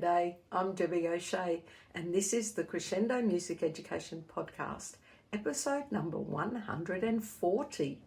G'day, I'm Debbie O'Shea, and this is the Crescendo Music Education Podcast, episode number 140.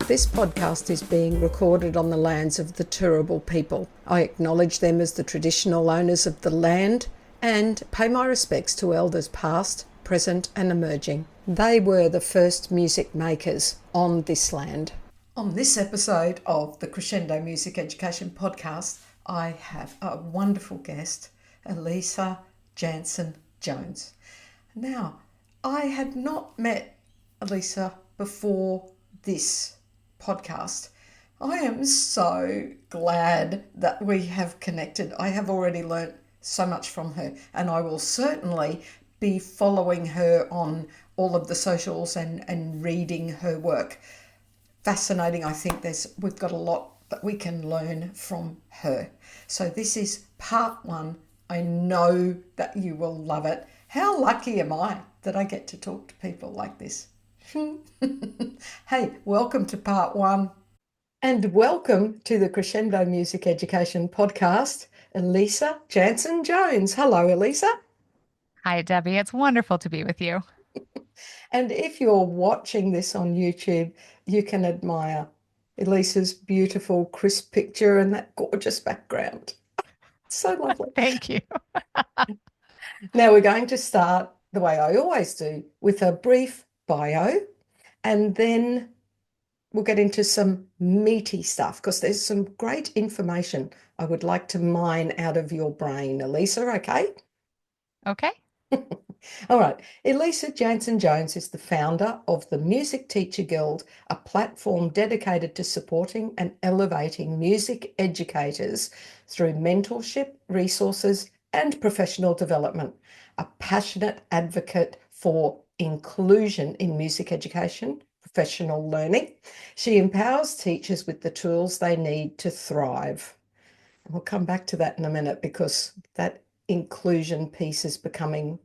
This podcast is being recorded on the lands of the Turrbal people. I acknowledge them as the traditional owners of the land and pay my respects to elders past, present and emerging. They were the first music makers on this land. On this episode of the Crescendo Music Education Podcast, I have a wonderful guest, Elisa Janson Jones. Now, I had not met Elisa before this podcast. I am so glad that we have connected. I have already learnt so much from her, and I will certainly be following her on all of the socials and reading her work. Fascinating. I think we've got a lot that we can learn from her. So this is part one. I know that you will love it. How lucky am I that I get to talk to people like this? Hey, welcome to part one. And welcome to the Crescendo Music Education Podcast, Elisa Janson Jones. Hello, Elisa. Hi, Debbie. It's wonderful to be with you. And if you're watching this on YouTube, you can admire Elisa's beautiful, crisp picture and that gorgeous background. So lovely. Thank you. Now we're going to start the way I always do with a brief bio, and then we'll get into some meaty stuff because there's some great information I would like to mine out of your brain. Elisa, okay? Okay. All right. Elisa Janson Jones is the founder of the Music Teacher Guild, a platform dedicated to supporting and elevating music educators through mentorship, resources, and professional development. A passionate advocate for inclusion in music education, professional learning. She empowers teachers with the tools they need to thrive. And we'll come back to that in a minute because that inclusion piece is becoming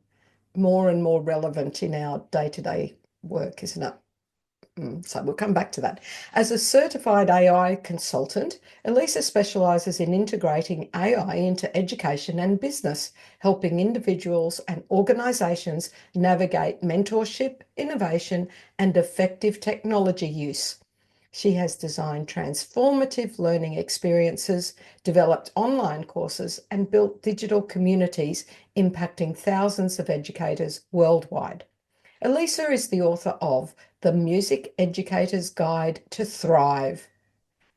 more and more relevant in our day-to-day work, isn't it? So we'll come back to that. As a certified AI consultant, Elisa specialises in integrating AI into education and business, helping individuals and organisations navigate mentorship, innovation, and effective technology use. She has designed transformative learning experiences, developed online courses, and built digital communities impacting thousands of educators worldwide. Elisa is the author of The Music Educator's Guide to Thrive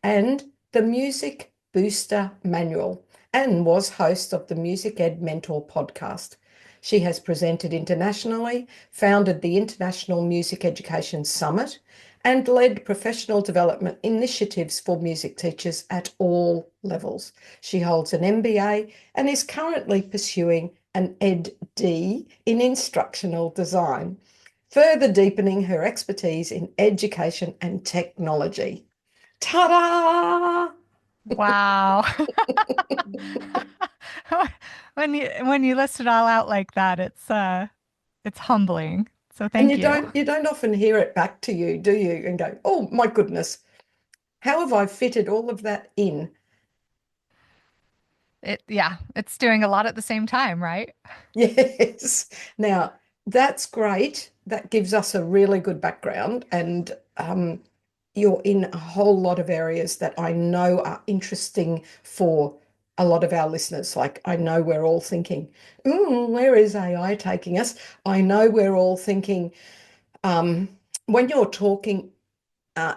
and The Music Booster Manual, and was host of the Music Ed Mentor podcast. She has presented internationally, founded the International Music Education Summit, and led professional development initiatives for music teachers at all levels. She holds an MBA and is currently pursuing an Ed.D. in Instructional Design, further deepening her expertise in education and technology. Ta-da! Wow. When you list it all out like that, it's humbling. So And thank you. you don't often hear it back to you, do you? And go, oh my goodness, how have I fitted all of that in? It's doing a lot at the same time, right? Yes. Now, that's great. That gives us a really good background, and you're in a whole lot of areas that I know are interesting for a lot of our listeners. Like, I know we're all thinking, where is AI taking us? I know we're all thinking, when you're talking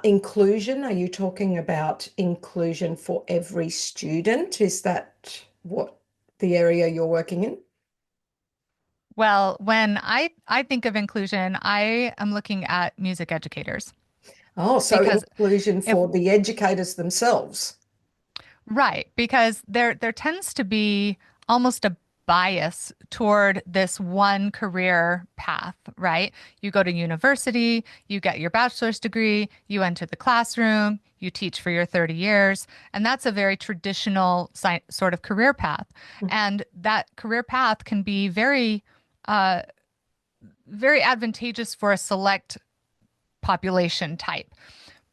inclusion, are you talking about inclusion for every student? Is that what the area you're working in? Well, when I think of inclusion, I am looking at music educators Oh, so because inclusion if for the educators themselves. right, because there tends to be almost a bias toward this one career path, right? You go to university, you get your bachelor's degree, you enter the classroom, you teach for your 30 years, and that's a very traditional sort of career path. And that career path can be uh, very advantageous for a select population type.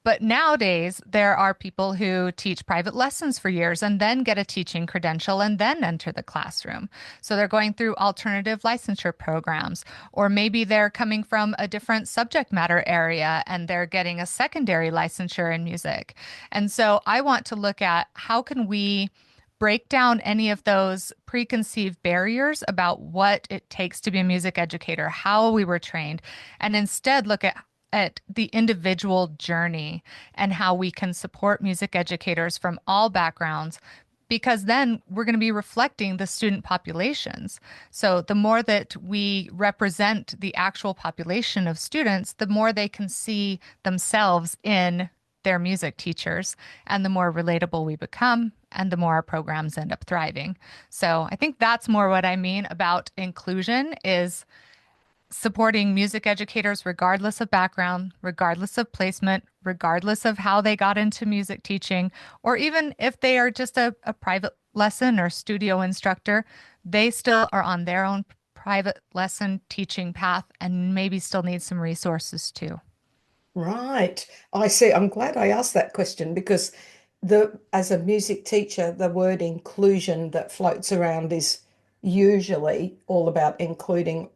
But nowadays, there are people who teach private lessons for years and then get a teaching credential and then enter the classroom. So they're going through alternative licensure programs, or maybe they're coming from a different subject matter area and they're getting a secondary licensure in music. And so I want to look at how can we break down any of those preconceived barriers about what it takes to be a music educator, how we were trained, and instead look at the individual journey and how we can support music educators from all backgrounds, because then we're going to be reflecting the student populations. So the more that we represent the actual population of students, the more they can see themselves in their music teachers, and the more relatable we become, and the more our programs end up thriving. So I think that's more what I mean about inclusion is supporting music educators regardless of background, regardless of placement, regardless of how they got into music teaching, or even if they are just a private lesson or studio instructor, they still are on their own private lesson teaching path and maybe still need some resources too. Right. I see. I'm glad I asked that question because as a music teacher, the word inclusion that floats around is usually all about including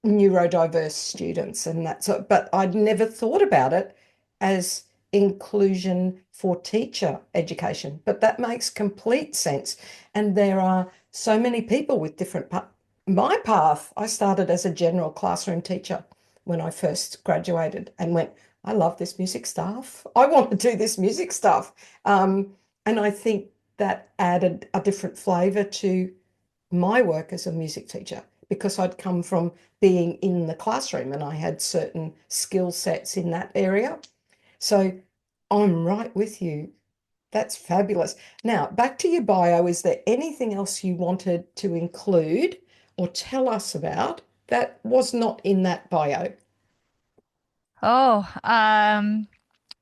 neurodiverse students and that's so, but I'd never thought about it as inclusion for teacher education. But that makes complete sense. And there are so many people with different my path. I started as a general classroom teacher when I first graduated and went, I love this music stuff. I want to do this music stuff. And I think that added a different flavor to my work as a music teacher because I'd come from being in the classroom and I had certain skill sets in that area. So I'm right with you. That's fabulous. Now, back to your bio. Is there anything else you wanted to include or tell us about that was not in that bio? Oh,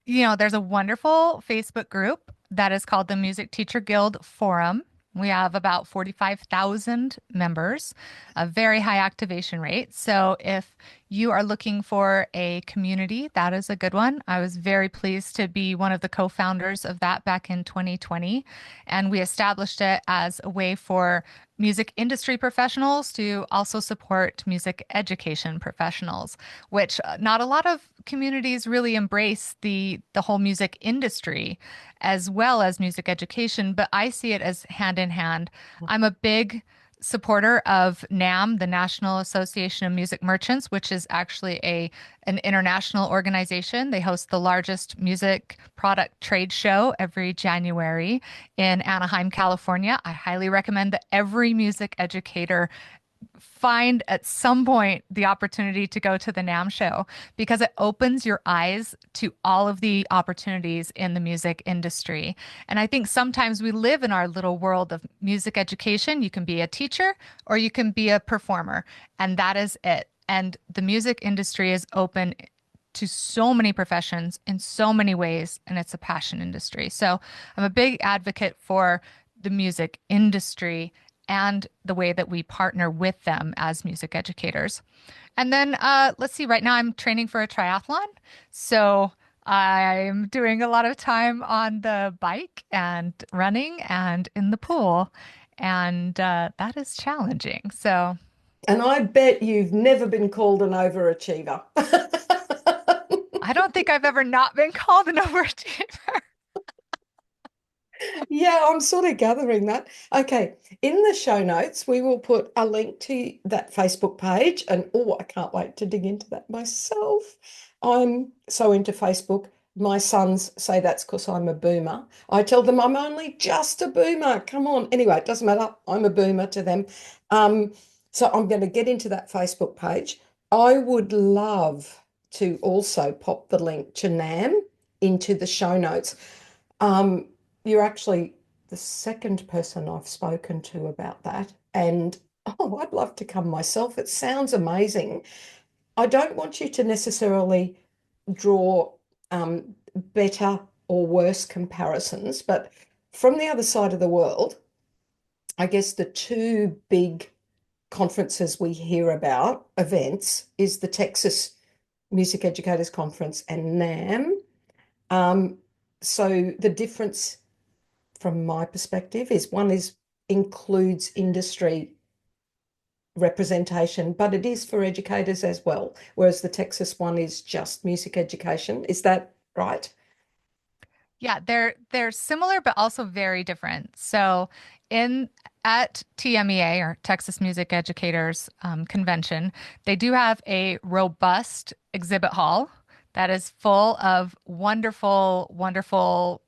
there's a wonderful Facebook group that is called the Music Teacher Guild Forum. We have about 45,000 members, a very high activation rate. So if you are looking for a community, that is a good one. I was very pleased to be one of the co-founders of that back in 2020. And we established it as a way for music industry professionals to also support music education professionals, which not a lot of communities really embrace the whole music industry as well as music education, but I see it as hand in hand. I'm a big supporter of NAM, the National Association of Music Merchants, which is actually an international organization. They host the largest music product trade show every January in Anaheim, California. I highly recommend that every music educator find at some point the opportunity to go to the NAM show because it opens your eyes to all of the opportunities in the music industry. And I think sometimes we live in our little world of music education. You can be a teacher or you can be a performer, and that is it. And the music industry is open to so many professions in so many ways, and it's a passion industry. So I'm a big advocate for the music industry and the way that we partner with them as music educators. And then let's see, right now I'm training for a triathlon. So I'm doing a lot of time on the bike and running and in the pool. And that is challenging. So And I bet you've never been called an overachiever. I don't think I've ever not been called an overachiever. Yeah, I'm sort of gathering that. Okay, in the show notes, we will put a link to that Facebook page. And oh, I can't wait to dig into that myself. I'm so into Facebook. My sons say that's because I'm a boomer. I tell them I'm only just a boomer. Come on. Anyway, it doesn't matter. I'm a boomer to them. Um, so I'm going to get into that Facebook page. I would love to also pop the link to NAM into the show notes. Um, you're actually the second person I've spoken to about that. And oh, I'd love to come myself. It sounds amazing. I don't want you to necessarily draw better or worse comparisons, but from the other side of the world, I guess the two big conferences we hear about, events, is the Texas Music Educators Conference and NAM. Um, so the difference from my perspective is one is includes industry representation, but it is for educators as well, whereas the Texas one is just music education. Is that right? Yeah, they're similar but also very different. So in at TMEA or Texas Music Educators Convention, they do have a robust exhibit hall that is full of wonderful, wonderful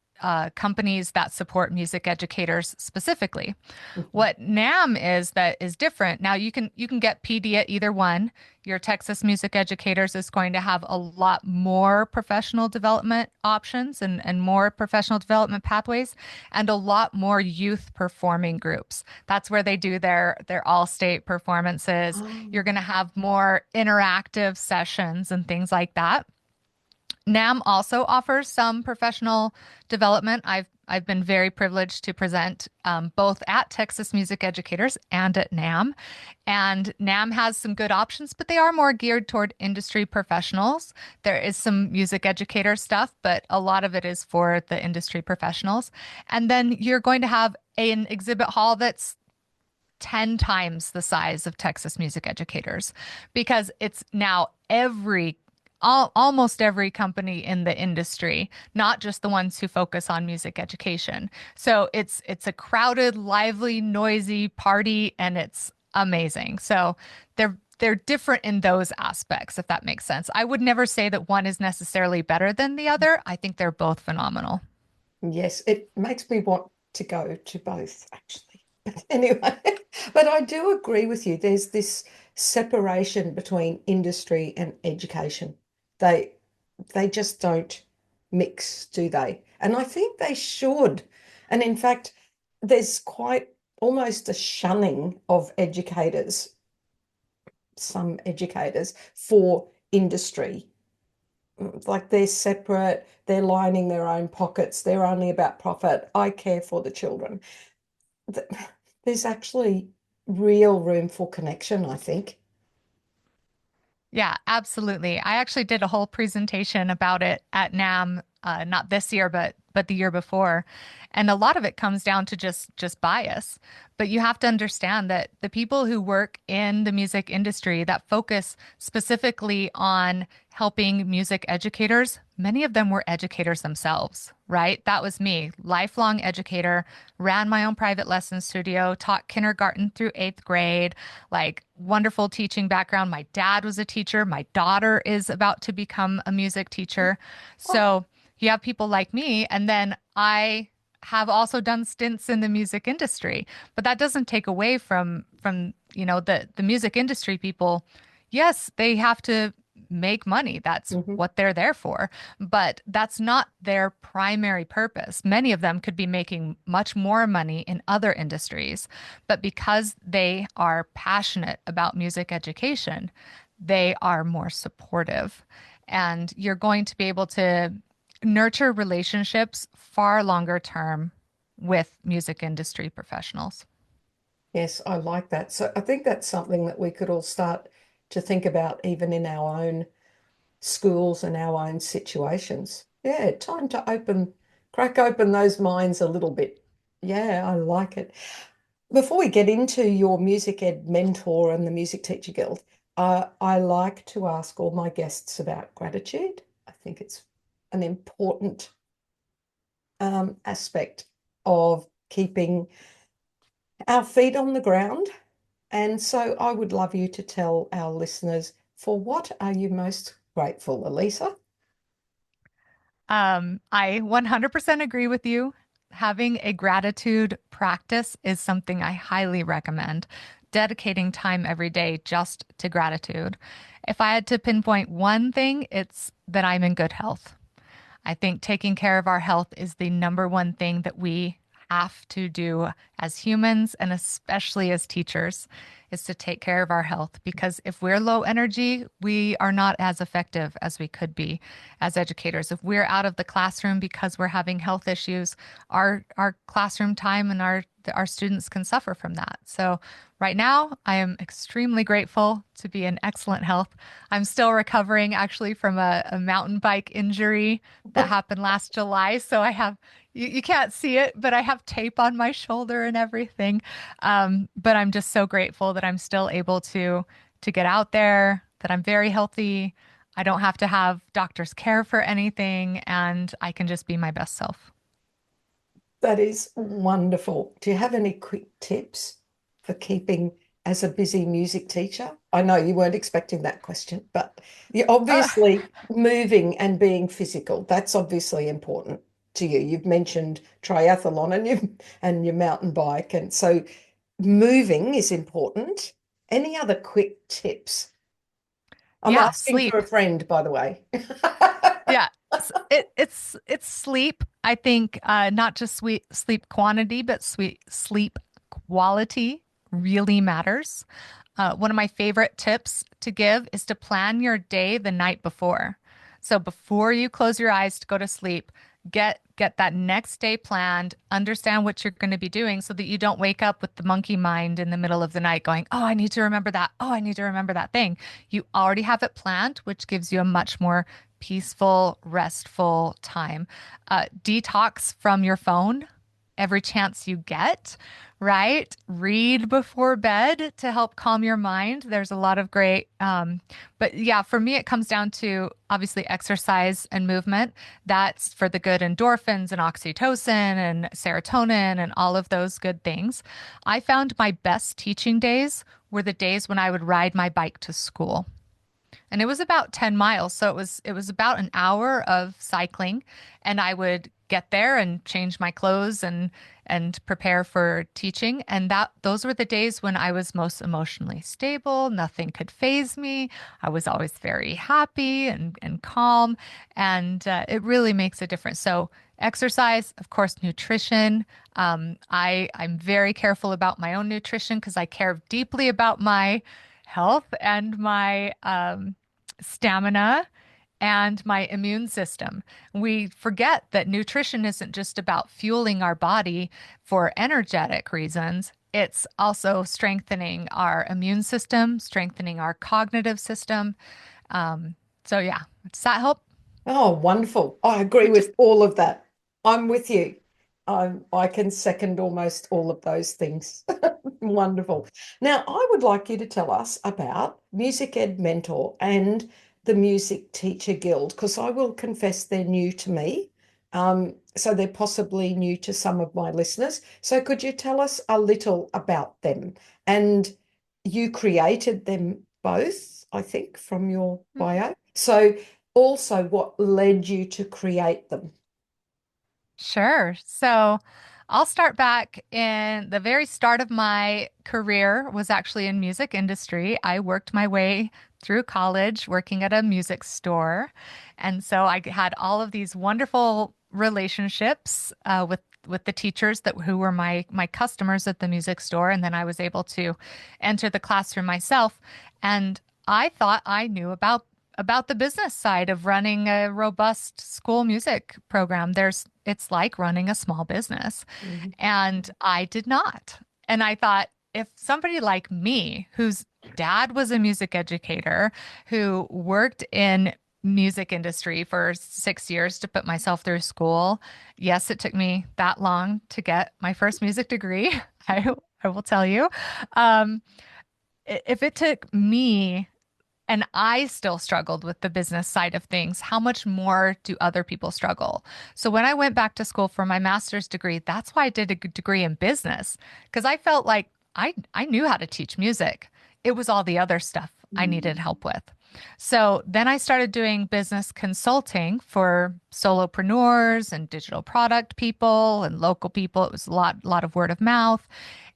companies that support music educators specifically. Mhm. What NAM is that is different. Now you can get PD at either one. Your Texas Music Educators is going to have a lot more professional development options and more professional development pathways and a lot more youth performing groups. That's where they do their all-state performances. You're Oh, going to have more interactive sessions and things like that. NAM also offers some professional development. I've been very privileged to present both at Texas Music Educators and at NAM. And NAM has some good options, but they are more geared toward industry professionals. There is some music educator stuff, but a lot of it is for the industry professionals. And then you're going to have an exhibit hall that's 10 times the size of Texas Music Educators because it's now almost every company in the industry, not just the ones who focus on music education. So it's a crowded, lively, noisy party and it's amazing. So they're different in those aspects, if that makes sense. I would never say that one is necessarily better than the other. I think they're both phenomenal. yes, it makes me want to go to both, actually. But anyway, but I do agree with you. There's this separation between industry and education. They they just don't mix, do they? And I think they should. And in fact, there's quite almost a shunning of educators, some educators, for industry. Like they're separate, they're lining their own pockets, they're only about profit. I care for the children. There's actually real room for connection, I think. Yeah, absolutely. I actually did a whole presentation about it at NAM, not this year, but the year before. And a lot of it comes down to just bias. But you have to understand that the people who work in the music industry that focus specifically on helping music educators, many of them were educators themselves, right? That was me, lifelong educator, ran my own private lesson studio, taught kindergarten through eighth grade, like wonderful teaching background. My dad was a teacher. My daughter is about to become a music teacher. Oh, So you have people like me, and then I have also done stints in the music industry, but that doesn't take away from the music industry people. Yes, they have to make money. That's mhm. what they're there for, but that's not their primary purpose. Many of them could be making much more money in other industries, but because they are passionate about music education, they are more supportive. And you're going to be able to nurture relationships far longer term with music industry professionals. Yes, I like that. So I think that's something that we could all start to think about even in our own schools and our own situations. Yeah, time to crack open those minds a little bit. Yeah, I like it. Before we get into your music ed mentor and the Music Teacher Guild, I like to ask all my guests about gratitude. I think it's an important aspect of keeping our feet on the ground. And so I would love you to tell our listeners, for what are you most grateful, Elisa? I 100% agree with you. Having a gratitude practice is something I highly recommend. Dedicating time every day just to gratitude. If I had to pinpoint one thing, it's that I'm in good health. I think taking care of our health is the number one thing that we have to do as humans and especially as teachers is to take care of our health because if we're low energy, we are not as effective as we could be as educators. If we're out of the classroom because we're having health issues, our classroom time and our students can suffer from that. So right now, I am extremely grateful to be in excellent health. I'm still recovering actually from a mountain bike injury that happened last July. So I have, you can't see it, but I have tape on my shoulder and everything. But I'm just so grateful that I'm still able to get out there, that I'm very healthy. I don't have to have doctor's care for anything, and I can just be my best self. That is wonderful. Do you have any quick tips for keeping as a busy music teacher? I know you weren't expecting that question, but you're Uh, obviously moving and being physical. That's obviously important to you. You've mentioned triathlon and your mountain bike, and so moving is important. Any other quick tips? I'm yeah, asking for sleep. a friend, by the way. Yeah, it's sleep. I think not just sleep quantity, but sleep quality really matters. One of my favorite tips to give is to plan your day the night before. So before you close your eyes to go to sleep, get that next day planned, understand what you're going to be doing so that you don't wake up with the monkey mind in the middle of the night going, "Oh, I need to remember that. Oh, I need to remember that thing." You already have it planned, which gives you a much more peaceful, restful time. Detox from your phone every chance you get, right? Read before bed to help calm your mind. There's a lot of great, but yeah, for me, it comes down to obviously exercise and movement. That's for the good endorphins and oxytocin and serotonin and all of those good things. I found my best teaching days were the days when I would ride my bike to school. And it was about 10 miles. So it was about an hour of cycling and I would get there and change my clothes and prepare for teaching. And that those were the days when I was most emotionally stable. Nothing could faze me. I was always very happy and calm. And it really makes a difference. So exercise, of course, nutrition. I'm very careful about my own nutrition because I care deeply about my health and my stamina and my immune system. We forget that nutrition isn't just about fueling our body for energetic reasons. It's also strengthening our immune system, strengthening our cognitive system. So yeah, does that help? Oh, wonderful. I agree Just with all of that. I'm with you. I can second almost all of those things. Wonderful. Now, I would like you to tell us about Music Ed Mentor and the Music Teacher Guild, because I will confess they're new to me. So they're possibly new to some of my listeners. So could you tell us a little about them? And you created them both, I think, from your Mhm. bio. So also what led you to create them? Sure. So I'll start back in the very start of my career was actually in music industry. I worked my way through college working at a music store. And so I had all of these wonderful relationships with the teachers that who were my customers at the music store. And then I was able to enter the classroom myself. And I thought I knew about the business side of running a robust school music program. It's like running a small business. Mhm. And I did not. And I thought if somebody like me, whose dad was a music educator, who worked in music industry for 6 years to put myself through school. Yes, it took me that long to get my first music degree. I will tell you. Um, if it took me and I still struggled with the business side of things. How much more do other people struggle? So when I went back to school for my master's degree, that's why I did a degree in business because I felt like I knew how to teach music. It was all the other stuff I needed help with. So then I started doing business consulting for solopreneurs and digital product people and local people. It was a lot of word of mouth.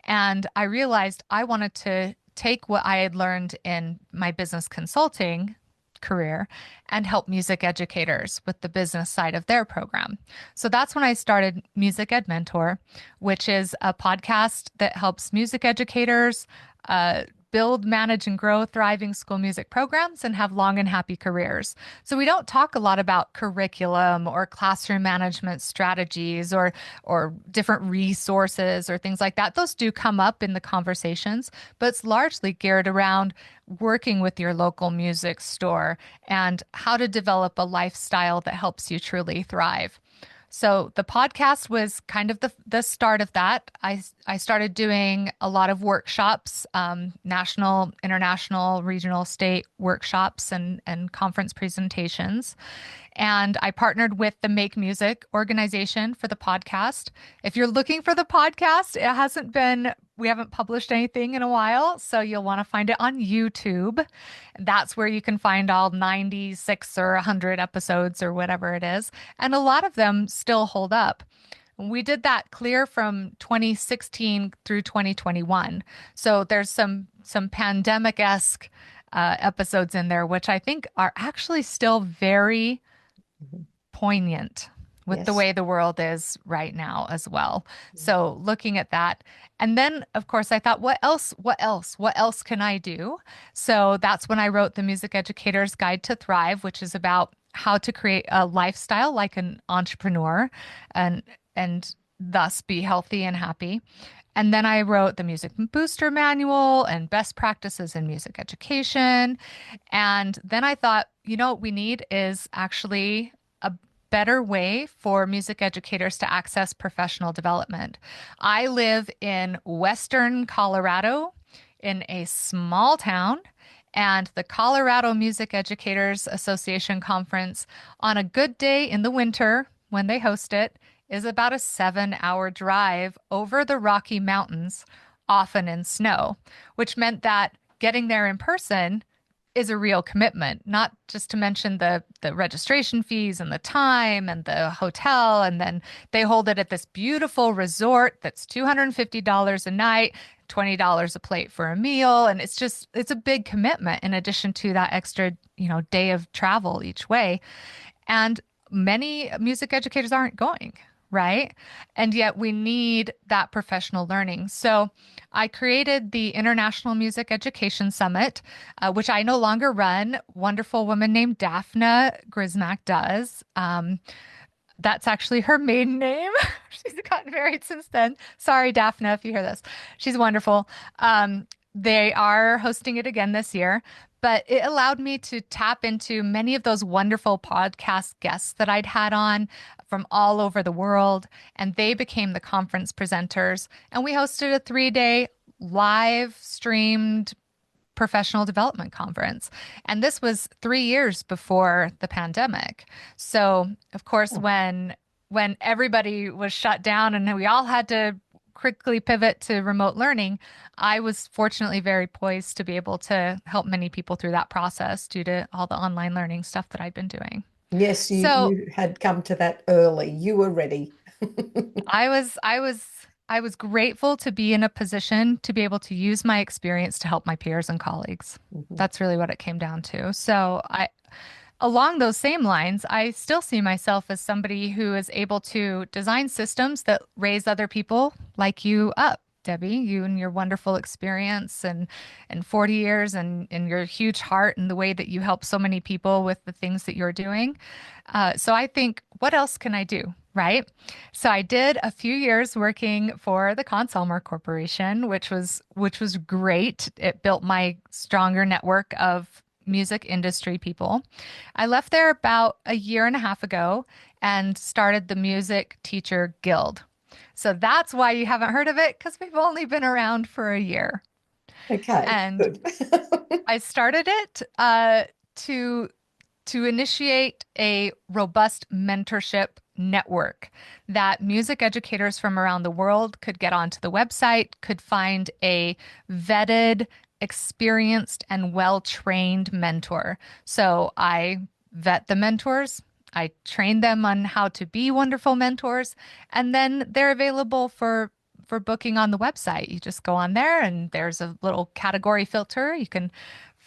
And I realized I wanted to take what I had learned in my business consulting career and help music educators with the business side of their program. So that's when I started Music Ed Mentor, which is a podcast that helps music educators build, manage, and grow thriving school music programs and have long and happy careers. So we don't talk a lot about curriculum or classroom management strategies or different resources or things like that. Those do come up in the conversations, but it's largely geared around working with your local music store and how to develop a lifestyle that helps you truly thrive. So the podcast was kind of the start of that. I started doing a lot of workshops, national, international, regional, state workshops and conference presentations. And I partnered with the Make Music organization for the podcast. If you're looking for the podcast, we haven't published anything in a while, so you'll want to find it on YouTube. That's where you can find all 96 or 100 episodes or whatever it is. And a lot of them still hold up. We did that clear from 2016 through 2021. So there's some pandemic-esque episodes in there, which I think are actually still very poignant with the Yes. way the world is right now as well. So looking at that. And then, of course, I thought, what else can I do? So that's when I wrote the Music Educator's Guide to Thrive, which is about how to create a lifestyle like an entrepreneur and thus be healthy and happy. And then I wrote the Music Booster Manual and Best Practices in Music Education. And then I thought, what we need is actually a better way for music educators to access professional development. I live in Western Colorado in a small town, and the Colorado Music Educators Association conference on a good day in the winter when they host it is about a 7-hour drive over the Rocky Mountains, often in snow, which meant that getting there in person is a real commitment, not just to mention the registration fees and the time and the hotel. And then they hold it at this beautiful resort that's $250 a night, $20 a plate for a meal. And it's a big commitment in addition to that extra, day of travel each way. And many music educators aren't going, right? And yet we need that professional learning. So I created the International Music Education Summit, which I no longer run. Wonderful woman named Daphne Grismack does. That's actually her maiden name. She's gotten married since then. Sorry, Daphne, if you hear this. She's wonderful. They are hosting it again this year, but it allowed me to tap into many of those wonderful podcast guests that I'd had on from all over the world, and they became the conference presenters. And we hosted a 3-day live streamed professional development conference. And this was 3 years before the pandemic. So, of course, when everybody was shut down and we all had to quickly pivot to remote learning, I was fortunately very poised to be able to help many people through that process due to all the online learning stuff that I'd been doing. Yes, So you had come to that early. You were ready. I was grateful to be in a position to be able to use my experience to help my peers and colleagues. Mhm. That's really what it came down to. So along those same lines, I still see myself as somebody who is able to design systems that raise other people like you up, Debbie, you and your wonderful experience and 40 years and your huge heart and the way that you help so many people with the things that you're doing. So I think, what else can I do? Right. So I did a few years working for the Consulmer Corporation, which was great. It built my stronger network of music industry people. I left there about a year and a half ago and started the Music Teacher Guild. So that's why you haven't heard of it, because we've only been around for a year. Okay, And good. I started it to initiate a robust mentorship network that music educators from around the world could get onto the website, could find a vetted, experienced, and well-trained mentor. So I vet the mentors. I train them on how to be wonderful mentors, and then they're available for booking on the website. You just go on there and there's a little category filter. You can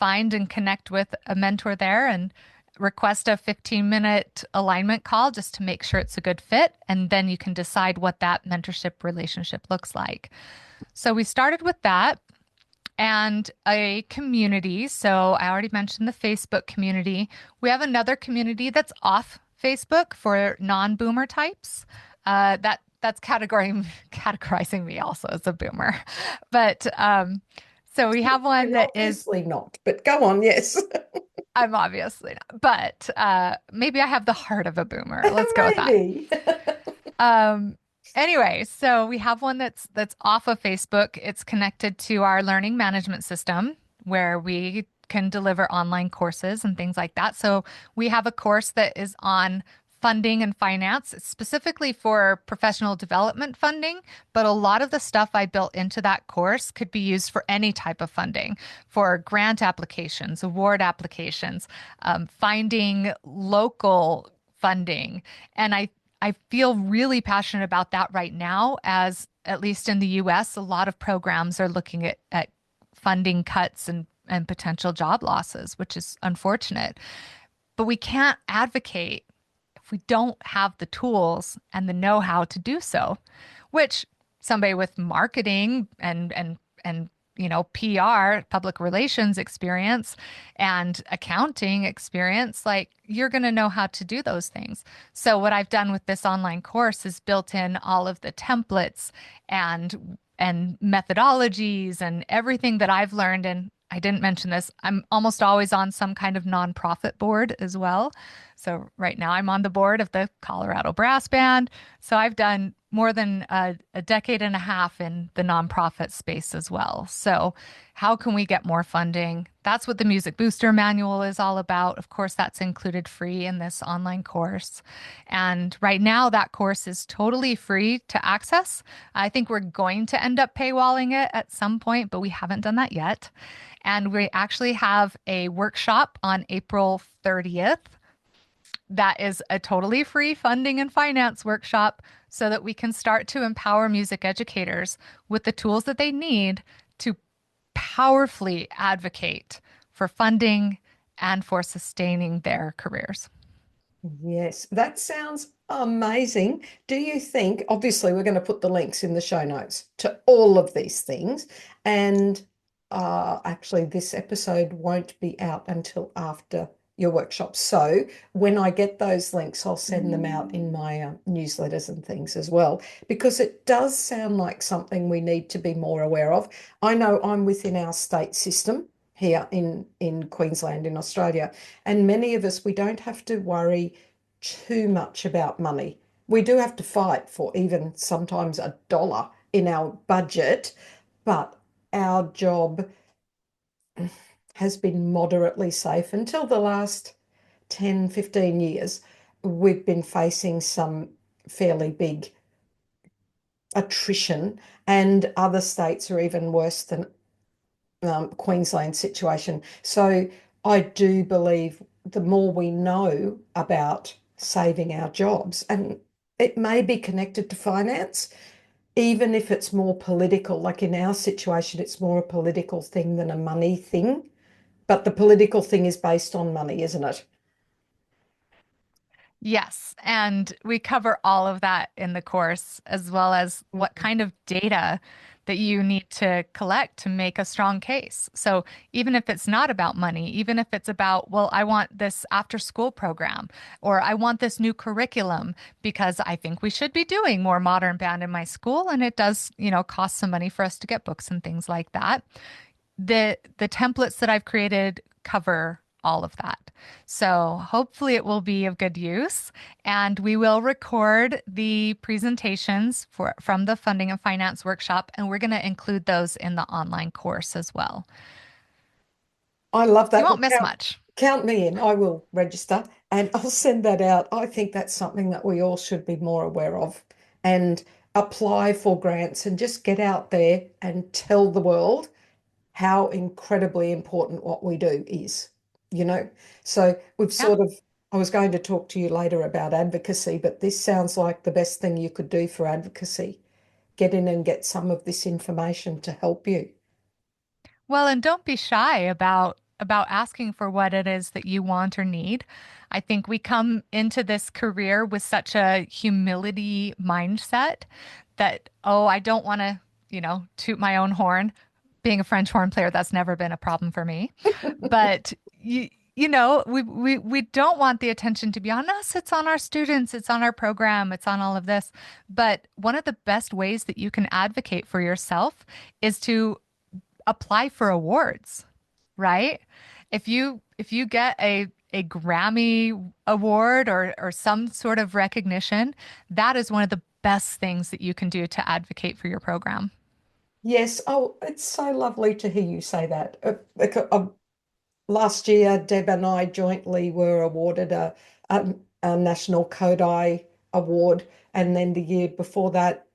find and connect with a mentor there and request a 15-minute alignment call just to make sure it's a good fit. And then you can decide what that mentorship relationship looks like. So we started with that and a community. So I already mentioned the Facebook community. We have another community that's off Facebook for non-boomer types. That's categorizing me also as a boomer. But so we have one You're that is obviously not, but go on, yes. I'm obviously not, but maybe I have the heart of a boomer. Let's go with that. Maybe. Um, anyway, so we have one that's off of Facebook. It's connected to our learning management system where we can deliver online courses and things like that. So we have a course that is on funding and finance, specifically for professional development funding, but a lot of the stuff I built into that course could be used for any type of funding, for grant applications, award applications, finding local funding. And I feel really passionate about that right now, as at least in the US, a lot of programs are looking at funding cuts and potential job losses, which is unfortunate. But we can't advocate if we don't have the tools and the know-how to do so, which somebody with marketing and PR, public relations experience and accounting experience, like you're going to know how to do those things. So what I've done with this online course is built in all of the templates and methodologies and everything that I've learned. And I didn't mention this, I'm almost always on some kind of nonprofit board as well. So right now I'm on the board of the Colorado Brass Band. So I've done more than a decade and a half in the nonprofit space as well. So how can we get more funding? That's what the Music Booster Manual is all about. Of course, that's included free in this online course. And right now that course is totally free to access. I think we're going to end up paywalling it at some point, but we haven't done that yet. And we actually have a workshop on April 30th that is a totally free funding and finance workshop so that we can start to empower music educators with the tools that they need to powerfully advocate for funding and for sustaining their careers. Yes, that sounds amazing. Do you think, obviously, we're going to put the links in the show notes to all of these things. And actually, this episode won't be out until after your workshop. So when I get those links, I'll send them out in my newsletters and things as well, because it does sound like something we need to be more aware of. I know I'm within our state system here in Queensland, in Australia. And many of us, we don't have to worry too much about money. We do have to fight for even sometimes a dollar in our budget, but our job has been moderately safe until the last 10, 15 years. We've been facing some fairly big attrition, and other states are even worse than Queensland situation. So I do believe the more we know about saving our jobs, and it may be connected to finance, even if it's more political, like in our situation, it's more a political thing than a money thing. But the political thing is based on money, isn't it? Yes, and we cover all of that in the course, as well as what kind of data that you need to collect to make a strong case. So even if it's not about money, even if it's about, well, I want this after school program, or I want this new curriculum because I think we should be doing more modern band in my school, and it does, cost some money for us to get books and things like that. The templates that I've created cover all of that. So hopefully it will be of good use. And we will record the presentations from the funding and finance workshop, and we're going to include those in the online course as well. I love You that. won't Well, miss much. count me in. I will register and I'll send that out. I think that's something that we all should be more aware of and apply for grants and just get out there and tell the world how incredibly important what we do is, you know. So we've Yeah. sort of, I was going to talk to you later about advocacy, but this sounds like the best thing you could do for advocacy. Get in and get some of this information to help you. Well, and don't be shy about about asking for what it is that you want or need. I think we come into this career with such a humility mindset that, oh, I don't want to, toot my own horn. Being a French horn player, that's never been a problem for me. But we don't want the attention to be on us. It's on our students, it's on our program, it's on all of this. But one of the best ways that you can advocate for yourself is to apply for awards, right? If you get a Grammy award or some sort of recognition, that is one of the best things that you can do to advocate for your program. Yes. Oh, it's so lovely to hear you say that. Last year, Deb and I jointly were awarded a National Kodai Award, and then the year before that,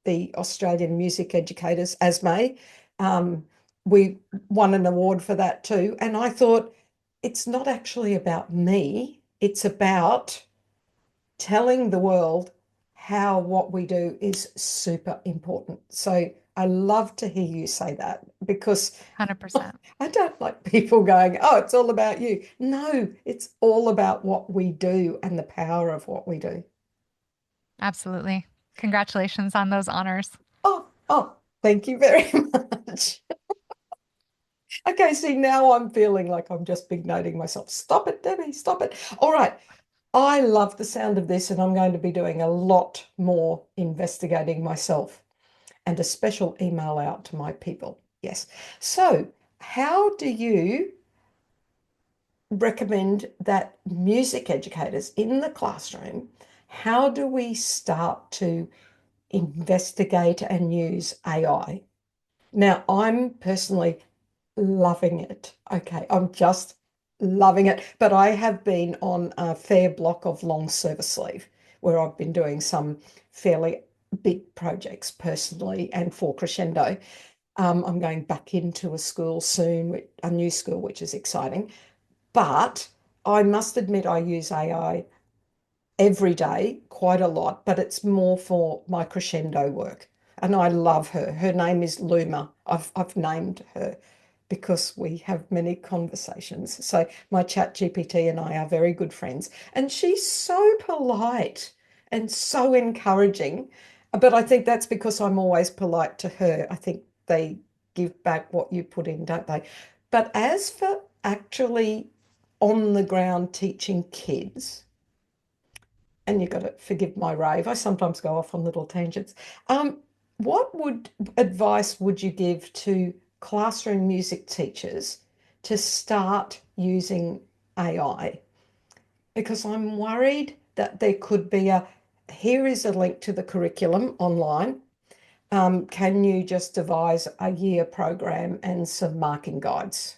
the Australian Music Educators, ASME. We won an award for that too. And I thought, it's not actually about me, it's about telling the world how what we do is super important. So I love to hear you say that because 100%. I don't like people going, oh, it's all about you. No, it's all about what we do and the power of what we do. Absolutely. Congratulations on those honors. Thank you very much. Okay, see, now I'm feeling like I'm just big noting myself. Stop it, Debbie, stop it. All right. I love the sound of this, and I'm going to be doing a lot more investigating myself and a special email out to my people. Yes. So, how do you recommend that music educators in the classroom, how do we start to investigate and use AI? Now, I'm personally loving it. Okay, I'm just loving it. But I have been on a fair block of long service leave where I've been doing some fairly big projects personally and for Crescendo. I'm going back into a school soon, a new school, which is exciting. But I must admit, I use AI every day, quite a lot, but it's more for my Crescendo work. And I love her. Her name is Luma. I've named her because we have many conversations. So my chat GPT and I are very good friends. And she's so polite and so encouraging. But I think that's because I'm always polite to her. I think they give back what you put in, don't they? But as for actually on the ground teaching kids, and you've got to forgive my rave. I sometimes go off on little tangents. What would advice would you give to classroom music teachers to start using AI? Because I'm worried that there could be here is a link to the curriculum online. Can you just devise a year program and some marking guides,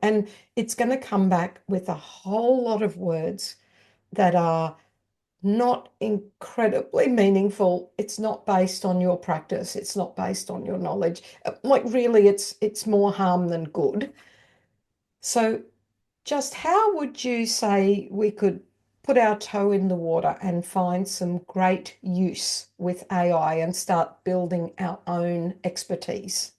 and it's going to come back with a whole lot of words that are not incredibly meaningful. It's not based on your practice. It's not based on your knowledge. Like really, it's more harm than good. So just how would you say we could put our toe in the water and find some great use with AI and start building our own expertise?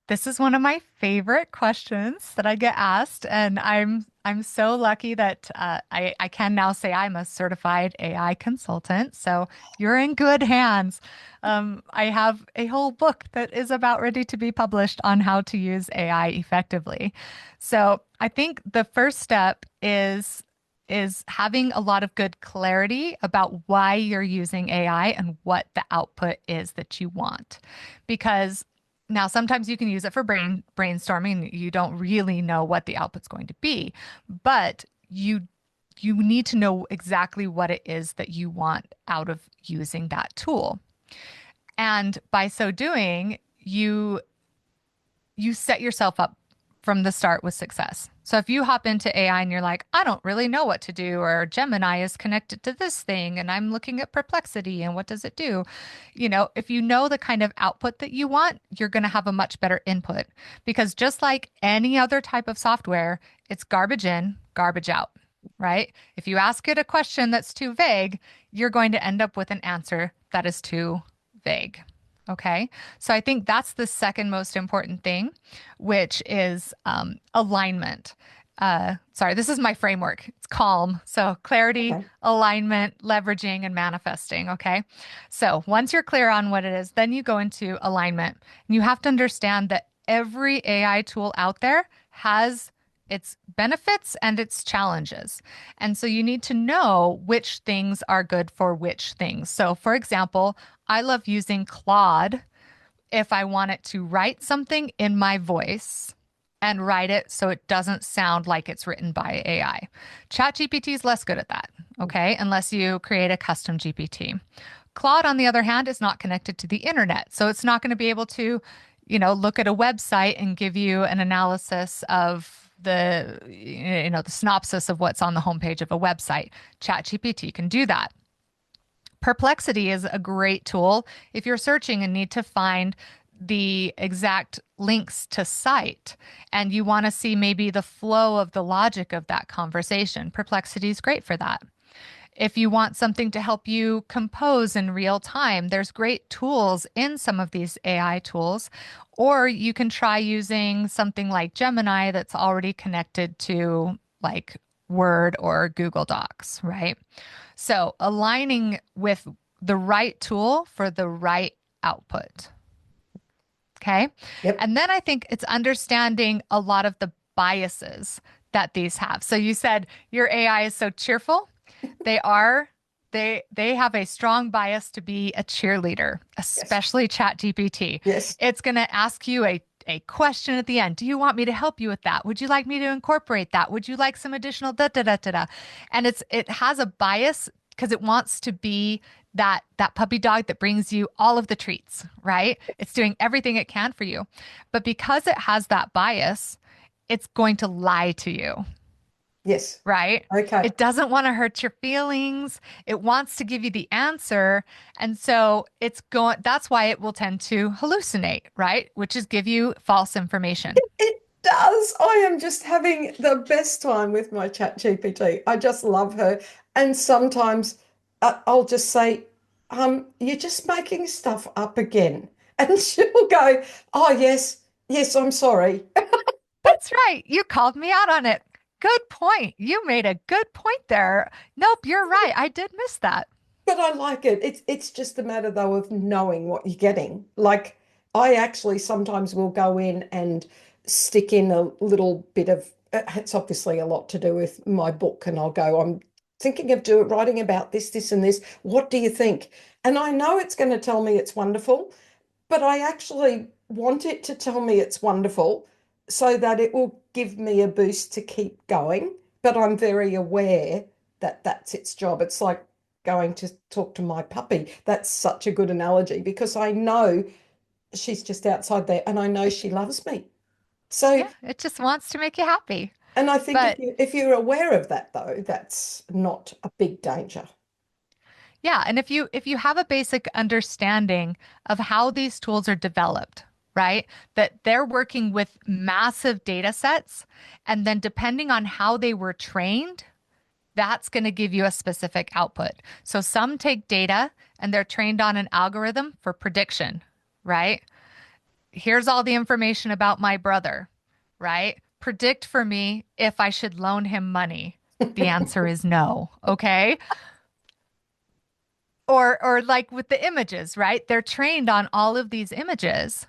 This is one of my favorite questions that I get asked, and I'm so lucky that I can now say I'm a certified AI consultant. So you're in good hands. I have a whole book that is about ready to be published on how to use AI effectively. So I think the first step is having a lot of good clarity about why you're using AI and what the output is that you want. Because now sometimes you can use it for brainstorming. You don't really know what the output's going to be, but you need to know exactly what it is that you want out of using that tool. And by so doing, you set yourself up from the start with success. So if you hop into AI and you're like, I don't really know what to do, or Gemini is connected to this thing, and I'm looking at Perplexity and what does it do? If you know the kind of output that you want, you're going to have a much better input because just like any other type of software, it's garbage in, garbage out, right? If you ask it a question that's too vague, you're going to end up with an answer that is too vague. Okay. So I think that's the second most important thing, which is alignment. Sorry, this is my framework. It's calm. So clarity, Okay. alignment, leveraging, and manifesting. Okay. So once you're clear on what it is, then you go into alignment. And you have to understand that every AI tool out there has its benefits and its challenges. And so you need to know which things are good for which things. So, for example, I love using Claude if I want it to write something in my voice and write it so it doesn't sound like it's written by AI. ChatGPT is less good at that, okay, unless you create a custom GPT. Claude, on the other hand, is not connected to the internet. So it's not going to be able to, look at a website and give you an analysis of the synopsis of what's on the homepage of a website. ChatGPT can do that. Perplexity is a great tool if you're searching and need to find the exact links to cite and you want to see maybe the flow of the logic of that conversation. Perplexity is great for that. If you want something to help you compose in real time, there's great tools in some of these AI tools. Or you can try using something like Gemini that's already connected to like Word or Google Docs, right? So aligning with the right tool for the right output. Okay. Yep. And then I think it's understanding a lot of the biases that these have. So you said your AI is so cheerful. They are, they have a strong bias to be a cheerleader, Yes. especially ChatGPT. Yes. It's going to ask you a question at the end. Do you want me to help you with that? Would you like me to incorporate that? Would you like some additional da da da da da? And it has a bias because it wants to be that puppy dog that brings you all of the treats, right? It's doing everything it can for you. But because it has that bias, it's going to lie to you, Yes. right? Okay. It doesn't want to hurt your feelings. It wants to give you the answer. And so that's why it will tend to hallucinate, right? Which is give you false information. It does. I am just having the best time with my chat GPT. I just love her. And sometimes I'll just say, you're just making stuff up again. And she'll go, oh, yes, yes, I'm sorry. That's right. You called me out on it. Good point. You made a good point there. Nope, you're right. I did miss that. But I like it. It's just a matter though of knowing what you're getting. Like I actually sometimes will go in and stick in a little bit of it's obviously a lot to do with my book and I'll go, I'm thinking of writing about this, this and this. What do you think? And I know it's going to tell me it's wonderful, but I actually want it to tell me it's wonderful so that it will give me a boost to keep going. But I'm very aware that that's its job. It's like going to talk to my puppy. That's such a good analogy because I know she's just outside there and I know she loves me. So, Yeah, it just wants to make you happy. and I think But if you're aware of that though, that's not a big danger. yeah, and if you have a basic understanding of how these tools are developed, right? That they're working with massive data sets, and then depending on how they were trained, that's going to give you a specific output. So some take data and they're trained on an algorithm for prediction, right? Here's all the information about my brother, right? Predict for me if I should loan him money. The answer is no. Okay. Or like with the images, right? They're trained on all of these images.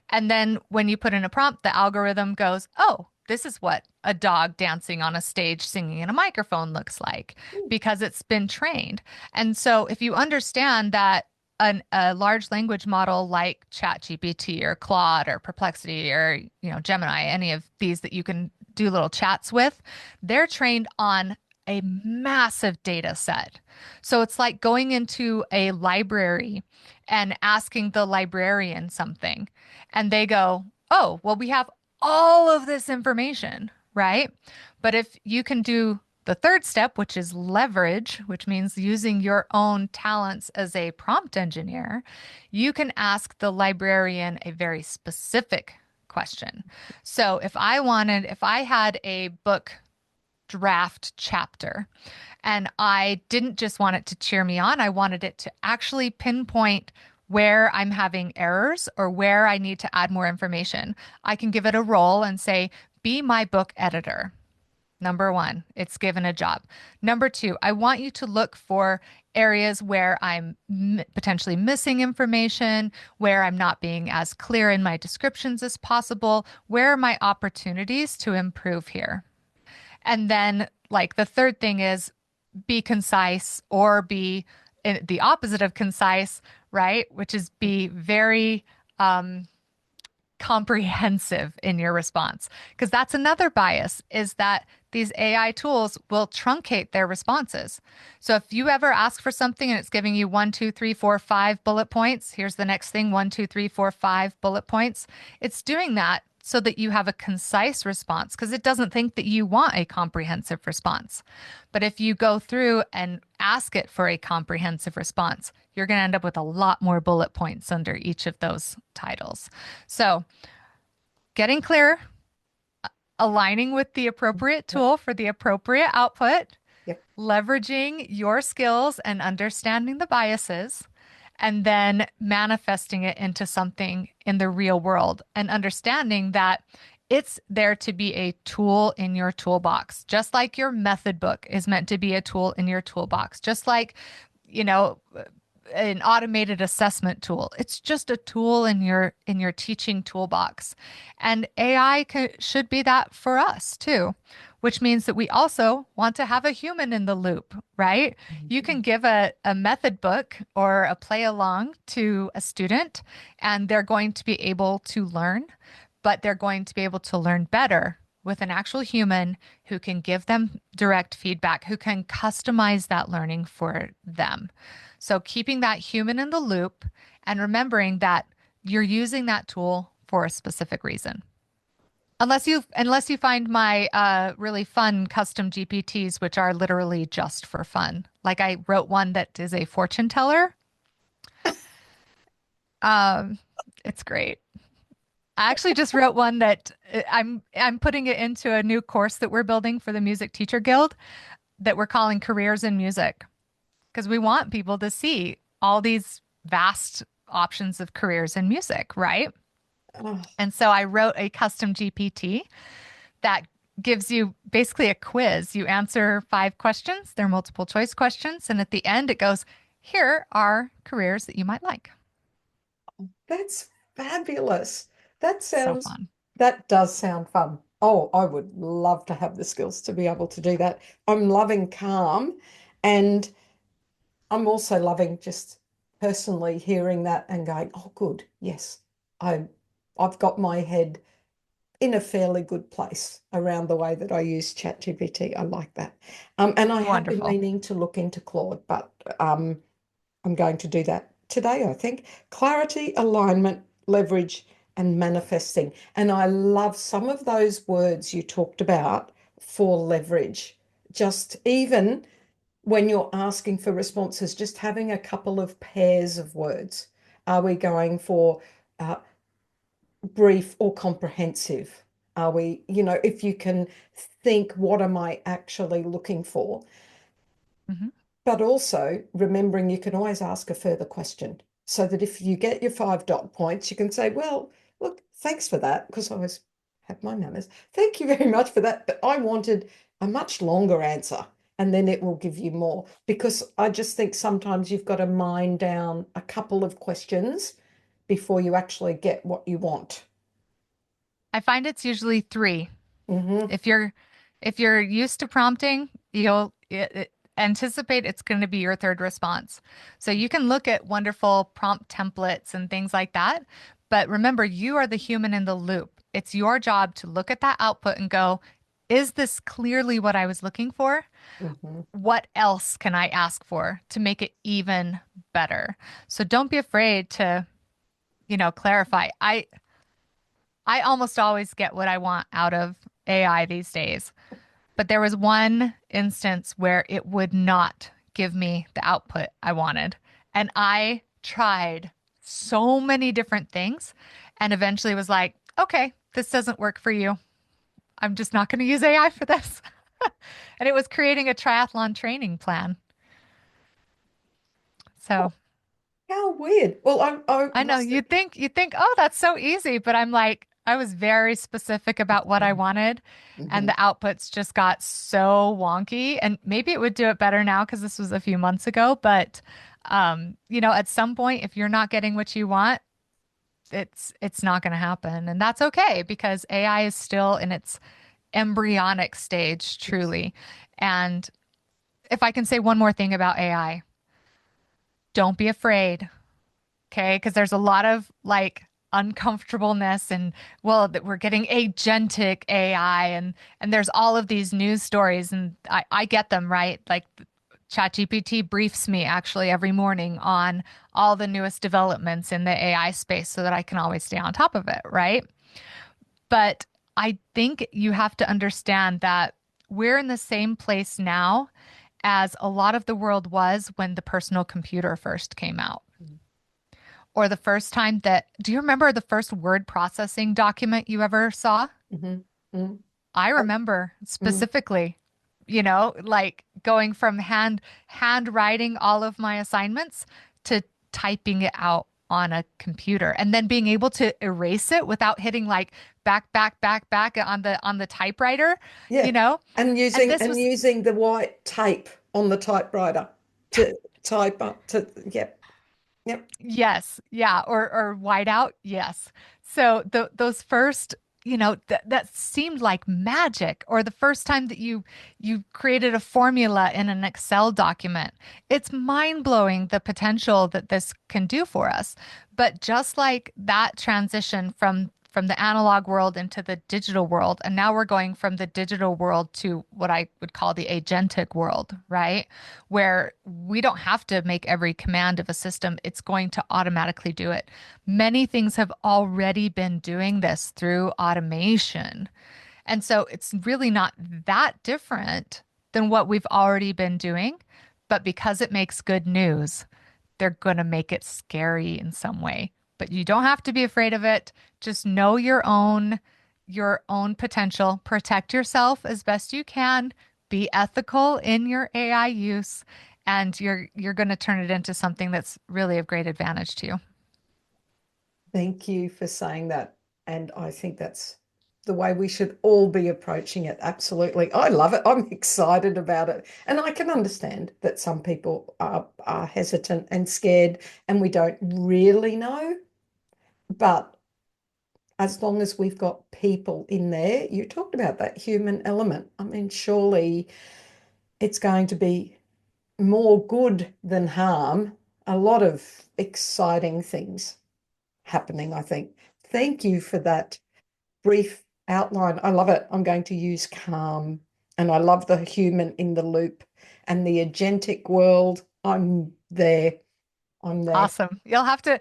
And then when you put in a prompt, the algorithm goes, oh, this is what a dog dancing on a stage singing in a microphone looks like because it's been trained. And so if you understand that a large language model like ChatGPT or Claude or Perplexity or Gemini, any of these that you can do little chats with, they're trained on a massive data set. So it's like going into a library and asking the librarian something, and they go, oh, well, we have all of this information, right? But if you can do the third step, which is leverage, which means using your own talents as a prompt engineer, you can ask the librarian a very specific question. So if I had a book draft chapter and I didn't just want it to cheer me on, I wanted it to actually pinpoint where I'm having errors or where I need to add more information. I can give it a role and say, be my book editor. Number one, it's given a job. Number two, I want you to look for areas where I'm potentially missing information, where I'm not being as clear in my descriptions as possible. Where are my opportunities to improve here? And then, like, the third thing is be concise or be the opposite of concise, right? Which is be very comprehensive in your response. Because that's another bias is that these AI tools will truncate their responses. So if you ever ask for something and it's giving you 1, 2, 3, 4, 5 bullet points, here's the next thing 1, 2, 3, 4, 5 bullet points. It's doing that so that you have a concise response because it doesn't think that you want a comprehensive response. But if you go through and ask it for a comprehensive response, you're going to end up with a lot more bullet points under each of those titles. So, getting clear, aligning with the appropriate Yep. tool for the appropriate output, Yep. leveraging your skills and understanding the biases, and then manifesting it into something in the real world and understanding that it's there to be a tool in your toolbox, just like your method book is meant to be a tool in your toolbox, just like, you know, an automated assessment tool. It's just a tool in your teaching toolbox. And AI should be that for us too, which means that we also want to have a human in the loop, right? You can give a method book or a play along to a student, and they're going to be able to learn, but they're going to be able to learn better with an actual human who can give them direct feedback, who can customize that learning for them. So keeping that human in the loop and remembering that you're using that tool for a specific reason. Unless you find my really fun custom GPTs, which are literally just for fun. Like I wrote one that is a fortune teller. Um, it's great. I actually just wrote one that I'm putting it into a new course that we're building for the Music Teacher Guild that we're calling Careers in Music because we want people to see all these vast options of careers in music, right? Oh, And so I wrote a custom GPT that gives you basically a quiz. You answer 5 questions, they're multiple choice questions, and at the end it goes, here are careers that you might like. that's fabulous. That So sounds, fun. that does sound fun. Oh, I would love to have the skills to be able to do that. I'm loving calm, and I'm also loving just personally hearing that and going, oh, good, yes, I, I've got my head in a fairly good place around the way that I use ChatGPT. I like that. And I have been Wonderful. meaning to look into Claude, but I'm going to do that today, I think. Clarity, alignment, leverage, and manifesting. And I love some of those words you talked about for leverage. Just even when you're asking for responses, just having a couple of pairs of words. Are we going for uh, brief or comprehensive? Are we, if you can think, what am I actually looking for? Mhm. But also remembering you can always ask a further question so that if you get your 5 dot points, you can say, well, look, thanks for that, because I always have my manners. Thank you very much for that. But I wanted a much longer answer. And then it will give you more because I just think sometimes you've got to mine down a couple of questions before you actually get what you want. I find it's usually 3. Hmm. If you're used to prompting, you'll anticipate it's going to be your third response. So you can look at wonderful prompt templates and things like that, but remember you are the human in the loop. It's your job to look at that output and go, is this clearly what I was looking for? Hmm. What else can I ask for to make it even better? So don't be afraid to, clarify. I almost always get what I want out of AI these days. But there was one instance where it would not give me the output I wanted. And I tried so many different things and eventually was like, okay, this doesn't work for you. I'm just not going to use AI for this. And it was creating a triathlon training plan. Oh, So how weird. Well, I I know must have. you'd think, oh, that's so easy, but I'm like, I was very specific about what I wanted, and Mhm. the outputs just got so wonky. And maybe it would do it better now because this was a few months ago, but at some point, if you're not getting what you want, it's not going to happen, and that's okay because AI is still in its embryonic stage, truly. And if I can say one more thing about AI, don't be afraid. Okay, because there's a lot of like uncomfortableness and well that we're getting agentic AI and there's all of these news stories and I get them, right? Like ChatGPT briefs me actually every morning on all the newest developments in the AI space so that I can always stay on top of it, right? But I think you have to understand that we're in the same place now as a lot of the world was when the personal computer first came out. Or the first time that, do you remember the first word processing document you ever saw? Mhm. Mhm. I Oh, remember mm. specifically, like going from handwriting all of my assignments to typing it out on a computer and then being able to erase it without hitting like back on the typewriter, you Yeah, know? and And using this was the white tape on the typewriter to type up to. Yep, yep. Yes, yeah, or whiteout, yes. So those first, that seemed like magic, or the first time that you created a formula in an Excel document. It's mind-blowing the potential that this can do for us. But just like that transition from the analog world into the digital world, and now we're going from the digital world to what I would call the agentic world, right? Where we don't have to make every command of a system, it's going to automatically do it. Many things have already been doing this through automation. And so it's really not that different than what we've already been doing. But because it makes good news, they're going to make it scary in some way. But you don't have to be afraid of it. Just know your own potential. Protect yourself as best you can. Be ethical in your AI use, and you're going to turn it into something that's really of great advantage to you. Thank you for saying that. And I think that's the way we should all be approaching it. Absolutely. I love it. I'm excited about it. And I can understand that some people are hesitant and scared, and we don't really know. But as long as we've got people in there, you talked about that human element. I mean, surely it's going to be more good than harm. A lot of exciting things happening, I think. Thank you for that brief outline. I love it. I'm going to use calm, and I love the human in the loop and the agentic world. I'm there. I'm there. Awesome. You'll have to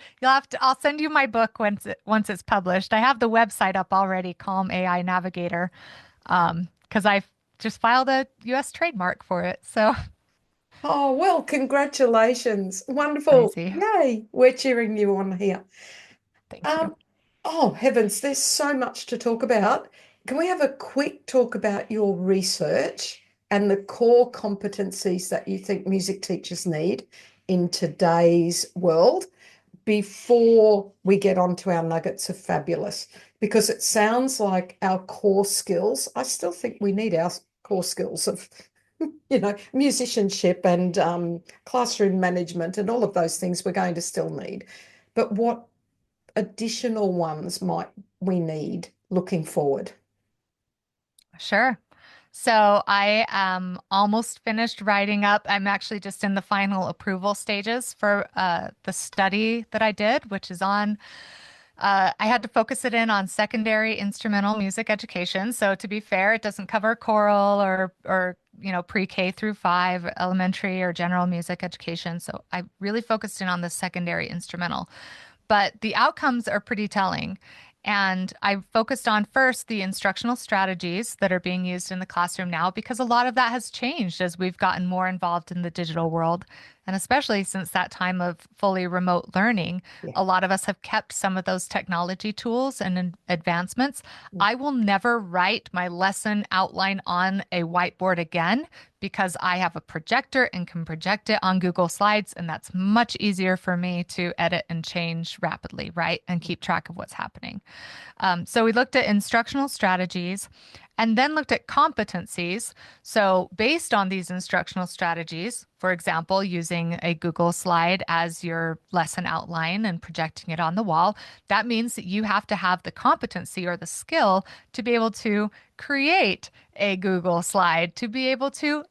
I'll send you my book once it's published. I have the website up already, Calm AI Navigator, because I've just filed a US trademark for it. So Oh, well, congratulations. Wonderful. crazy. Yay. We're cheering you on here. Thank you. Um, oh, heavens, there's so much to talk about. Can we have a quick talk about your research and the core competencies that you think music teachers need in today's world before we get on to our nuggets of fabulous? Because it sounds like our core skills, I still think we need our core skills of, musicianship and classroom management and all of those things we're going to still need. But what additional ones might we need looking forward? Sure. So I am almost finished writing up. I'm actually just in the final approval stages for the study that I did, which is on I had to focus it in on secondary instrumental music education. So to be fair, it doesn't cover choral or pre-K through 5, elementary or general music education. So I really focused in on the secondary instrumental. But the outcomes are pretty telling. And I focused on first the instructional strategies that are being used in the classroom now, because a lot of that has changed as we've gotten more involved in the digital world. And especially since that time of fully remote learning, Yeah. a lot of us have kept some of those technology tools and advancements. Mm. I will never write my lesson outline on a whiteboard again because I have a projector and can project it on Google Slides, and that's much easier for me to edit and change rapidly, right? And keep track of what's happening. So we looked at instructional strategies and then looked at competencies. So based on these instructional strategies, for example, using a Google slide as your lesson outline and projecting it on the wall, that means that you have to have the competency or the skill to be able to create a Google slide, to be able to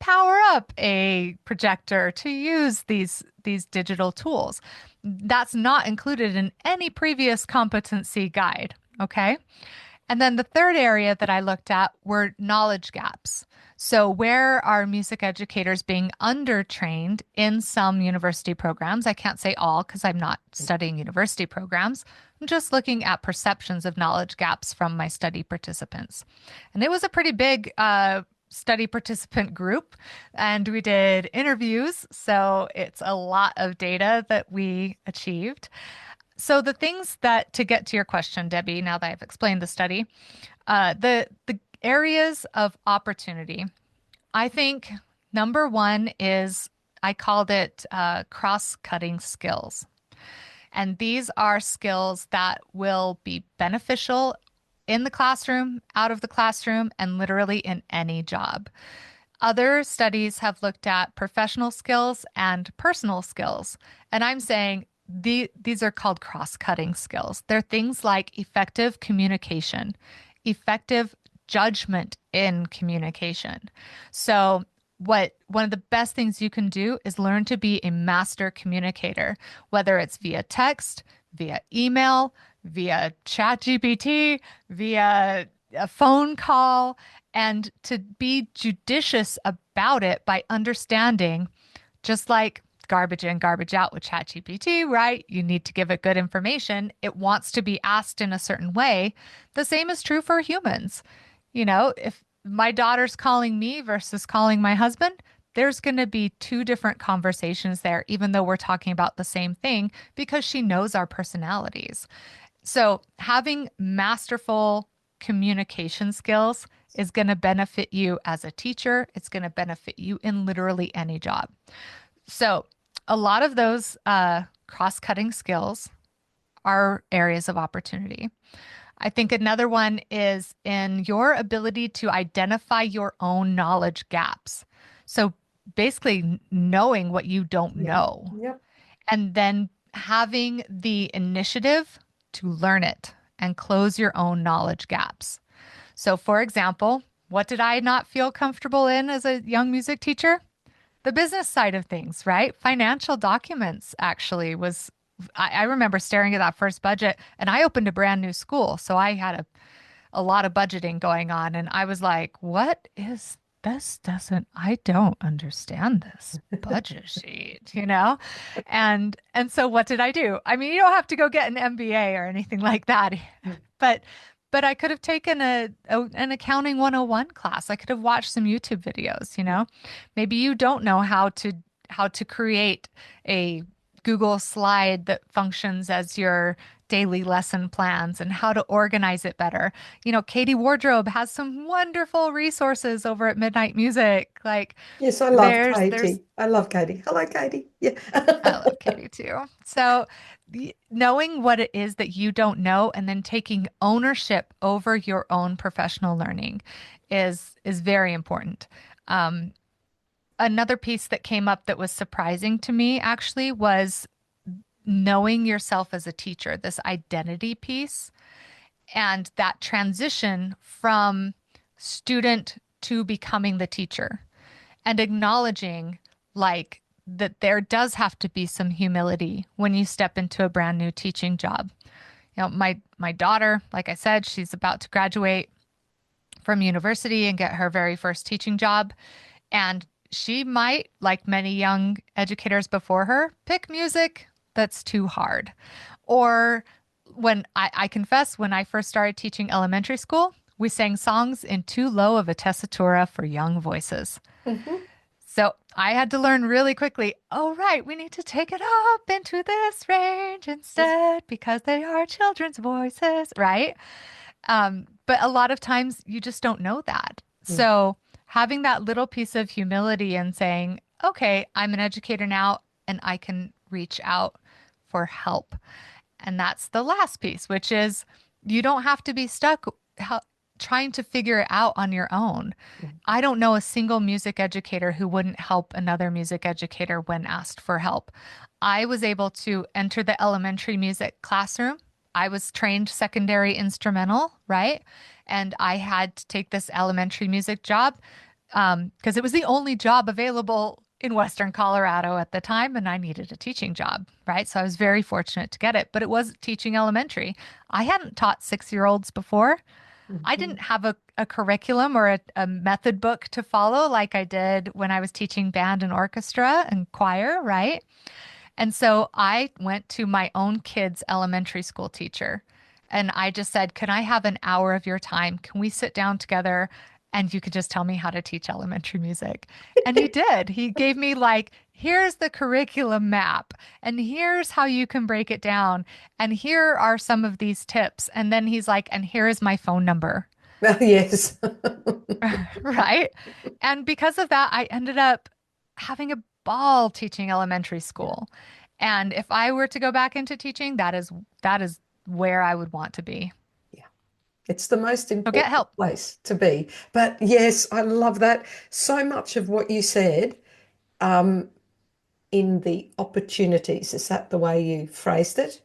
power up a projector, to use these digital tools. That's not included in any previous competency guide, okay? And then the third area that I looked at were knowledge gaps. So, where are music educators being undertrained in some university programs? I can't say all because I'm not studying university programs. I'm just looking at perceptions of knowledge gaps from my study participants. And it was a pretty big study participant group, and we did interviews. So, it's a lot of data that we achieved. So the things that, to get to your question, Debbie, now that I've explained the study, the areas of opportunity, I think number one is I called it cross-cutting skills. And these are skills that will be beneficial in the classroom, out of the classroom, and literally in any job. Other studies have looked at professional skills and personal skills. And I'm saying these are called cross-cutting skills. They're things like effective communication, effective judgment in communication. So one of the best things you can do is learn to be a master communicator, whether it's via text, via email, via ChatGPT, via a phone call, and to be judicious about it by understanding, just like garbage in, garbage out with ChatGPT, right? You need to give it good information. It wants to be asked in a certain way. The same is true for humans. You know, if my daughter's calling me versus calling my husband, there's going to be two different conversations there, even though we're talking about the same thing, because she knows our personalities. So having masterful communication skills is going to benefit you as a teacher. It's going to benefit you in literally any job. So a lot of those cross-cutting skills are areas of opportunity. I think another one is in your ability to identify your own knowledge gaps. So basically knowing what you don't Yeah. know, Yep. and then having the initiative to learn it and close your own knowledge gaps. So for example, what did I not feel comfortable in as a young music teacher? The business side of things, right? Financial documents actually was, I remember staring at that first budget, and I opened a brand new school. So I had a lot of budgeting going on. And I was like, what is this? I don't understand this budget sheet, you know? And so what did I do? I mean, you don't have to go get an MBA or anything like that, but I could have taken an accounting 101 class. I could have watched some YouTube videos, you know. Maybe you don't know how to create a Google slide that functions as your daily lesson plans and how to organize it better. You know, Katie Wardrobe has some wonderful resources over at Midnight Music. Like Yes, I love there's Katie. I love Katie. Hello, Katie. Yeah. I love Katie too. So, knowing what it is that you don't know and then taking ownership over your own professional learning is very important. Another piece that came up that was surprising to me actually was knowing yourself as a teacher, this identity piece, and that transition from student to becoming the teacher, and acknowledging like that there does have to be some humility when you step into a brand new teaching job. You know, my daughter, like I said, she's about to graduate from university and get her very first teaching job. And she might, like many young educators before her, pick music that's too hard. Or when I confess, when I first started teaching elementary school, we sang songs in too low of a tessitura for young voices. Mhm. So I had to learn really quickly, oh, right, we need to take it up into this range instead because they are children's voices, right? But a lot of times you just don't know that. Mm. So having that little piece of humility and saying, okay, I'm an educator now and I can reach out for help. And that's the last piece, which is you don't have to be stuck trying to figure it out on your own. Mm. I don't know a single music educator who wouldn't help another music educator when asked for help. I was able to enter the elementary music classroom. I was trained secondary instrumental, right? And I had to take this elementary music job because it was the only job available in Western Colorado at the time, and I needed a teaching job, right? So I was very fortunate to get it, but it was teaching elementary. I hadn't taught 6-year-olds before. I Mhm. didn't have a curriculum or a method book to follow like I did when I was teaching band and orchestra and choir, right? And so I went to my own kids' elementary school teacher and I just said, can I have an hour of your time? Can we sit down together and you could just tell me how to teach elementary music? And he did. He gave me like, here's the curriculum map and here's how you can break it down. And here are some of these tips. And then he's like, and here is my phone number. Well, yes. Right. And because of that, I ended up having a ball teaching elementary Yeah, school. And if I were to go back into teaching, that is where I would want to be. yeah. It's the most So get important help. place to be. But yes, I love that. So much of what you said, um, in the opportunities, is that the way you phrased it?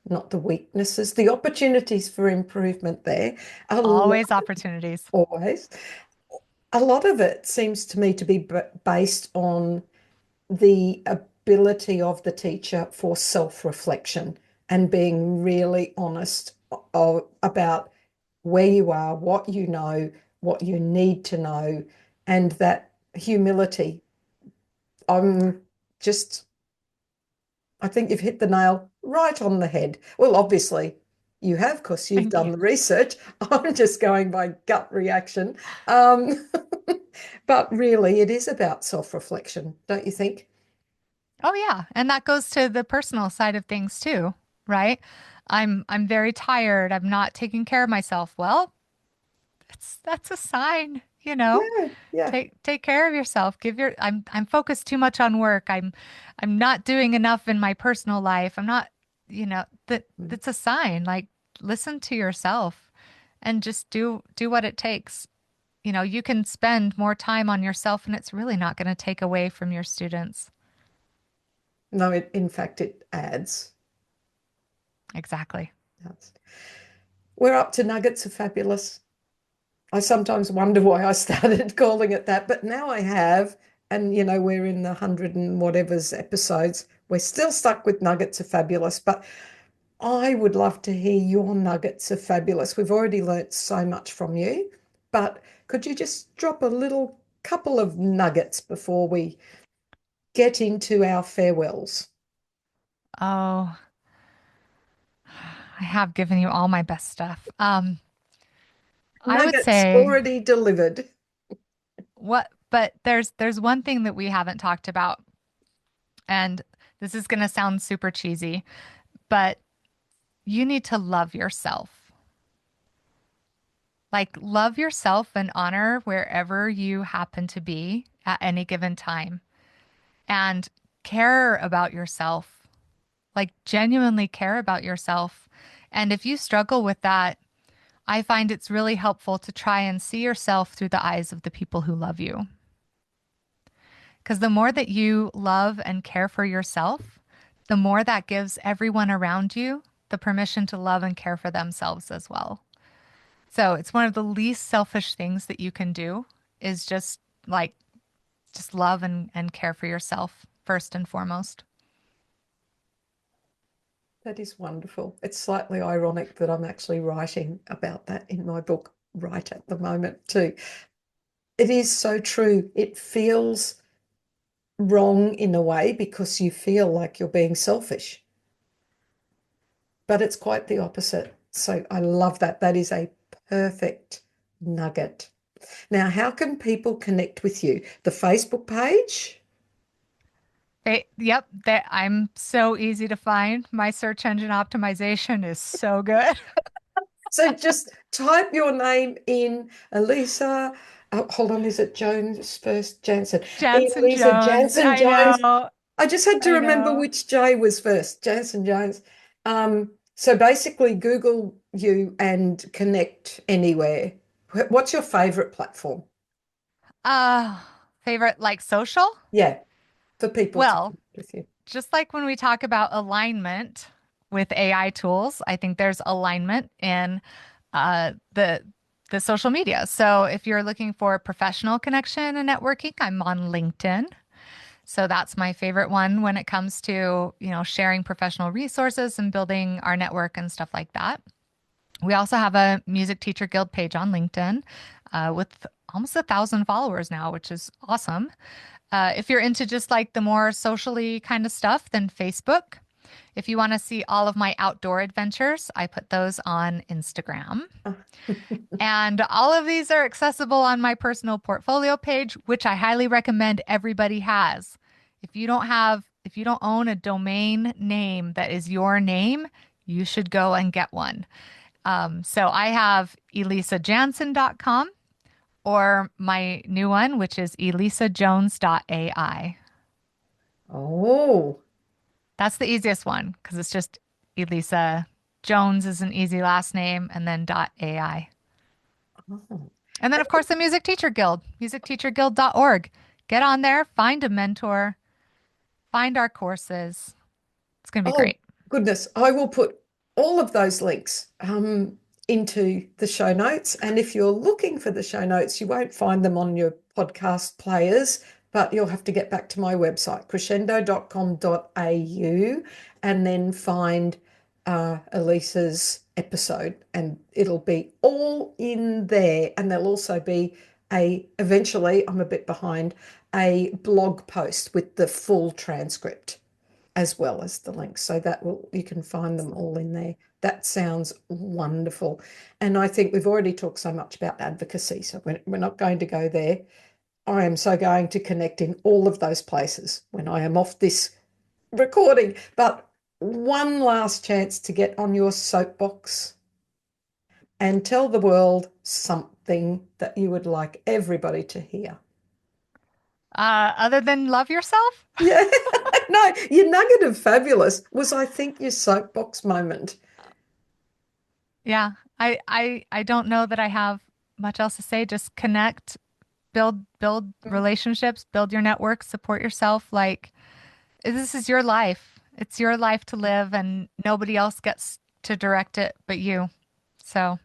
Not the weaknesses, the opportunities for improvement there. A lot, Always opportunities. always. A lot of it seems to me to be based on the ability of the teacher for self-reflection and being really honest about where you are, what you know, what you need to know, and that humility. I'm just, I think you've hit the nail right on the head. Well, obviously, you have because you've Thank you. done the research. I'm just going by gut reaction. Um, but really, it is about self-reflection, don't you think? Oh yeah, and that goes to the personal side of things too, right? I'm very tired. I'm not taking care of myself. Well, that's a sign, you know. Yeah, yeah. Take care of yourself. Give your I'm focused too much on work. I'm not doing enough in my personal life. I'm not, that's a sign. Like listen to yourself and just do what it takes. You can spend more time on yourself and it's really not going to take away from your students. No, in fact, it adds. Exactly. That's- We're up to nuggets of fabulous. I sometimes wonder why I started calling it that, but now I have. And, we're in the hundred and whatever's episodes. We're still stuck with nuggets of fabulous, but I would love to hear your nuggets of fabulous. We've already learnt so much from you, but could you just drop a little couple of nuggets before we get into our farewells? Oh, I have given you all my best stuff. I would Nuggets say already delivered. but there's one thing that we haven't talked about, and this is going to sound super cheesy, but you need to love yourself. Like, love yourself and honor wherever you happen to be at any given time and care about yourself. Like, genuinely care about yourself. And if you struggle with that, I find it's really helpful to try and see yourself through the eyes of the people who love you. Because the more that you love and care for yourself, the more that gives everyone around you the permission to love and care for themselves as well. So it's one of the least selfish things that you can do is just love and care for yourself first and foremost. That is wonderful. It's slightly ironic that I'm actually writing about that in my book right at the moment, too. It is so true. It feels wrong in a way because you feel like you're being selfish, but it's quite the opposite. So I love that. That is a perfect nugget. Now, how can people connect with you? The Facebook page? Yep, I'm so easy to find. My search engine optimization is so good. So just type your name in, Elisa. Hold on, is it Jones first? Janson. Janson Elisa Jones. Janson Jones. I just had to I remember know. which J was first. Janson Jones. So basically, Google you and connect anywhere. What's your favorite platform? Uh, Favorite like social? Yeah, for people to Well, connect with you. just like when we talk about alignment with AI tools, I think there's alignment in the social media. So if you're looking for professional connection and networking, I'm on LinkedIn. So that's my favorite one when it comes to, sharing professional resources and building our network and stuff like that. We also have a Music Teacher Guild page on LinkedIn with almost 1,000 followers now, which is awesome. If you're into just like the more socially kind of stuff, then Facebook. If you want to see all of my outdoor adventures, I put those on Instagram. And all of these are accessible on my personal portfolio page, which I highly recommend everybody has. If you don't own a domain name that is your name, you should go and get one. So I have elisajanson.com or my new one, which is elisajones.ai. Oh, That's the easiest one because it's just Elisa Jones is an easy last name and then .ai. oh. And then, of course, the Music Teacher Guild, musicteacherguild.org. Get on there, find a mentor, find our courses. It's going to be Oh, great. goodness. I will put all of those links into the show notes. And if you're looking for the show notes, you won't find them on your podcast players, but you'll have to get back to my website, crescendo.com.au, and then find Elisa's episode, and it'll be all in there. And there'll also be eventually, I'm a bit behind, a blog post with the full transcript as well as the links. So that will, you can find them all in there. That sounds wonderful. And I think we've already talked so much about advocacy, so we're not going to go there. I am so going to connect in all of those places when I am off this recording. But one last chance to get on your soapbox and tell the world something that you would like everybody to hear. Other than love yourself? Yeah, no, your nugget of fabulous was, I think, your soapbox moment. Yeah, I don't know that I have much else to say. Just connect, build relationships, build your network, support yourself. Like this is your life. It's your life to live, and nobody else gets to direct it but you. So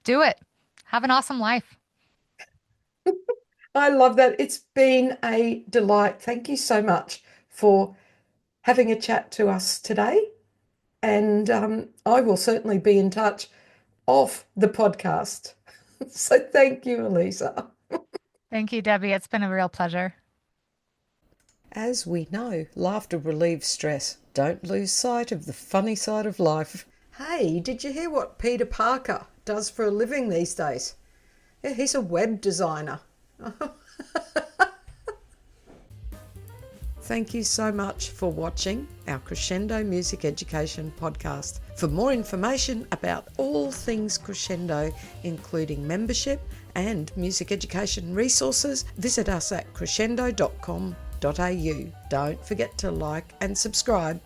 do it. Have an awesome life. I love that. It's been a delight. Thank you so much for having a chat to us today. And I will certainly be in touch off the podcast. So thank you, Elisa. Thank you, Debbie. It's been a real pleasure. As we know, laughter relieves stress. Don't lose sight of the funny side of life. Hey, did you hear what Peter Parker does for a living these days? Yeah, he's a web designer. Thank you so much for watching our Crescendo Music Education podcast. For more information about all things Crescendo, including membership and music education resources, visit us at crescendo.com.au. Don't forget to like and subscribe.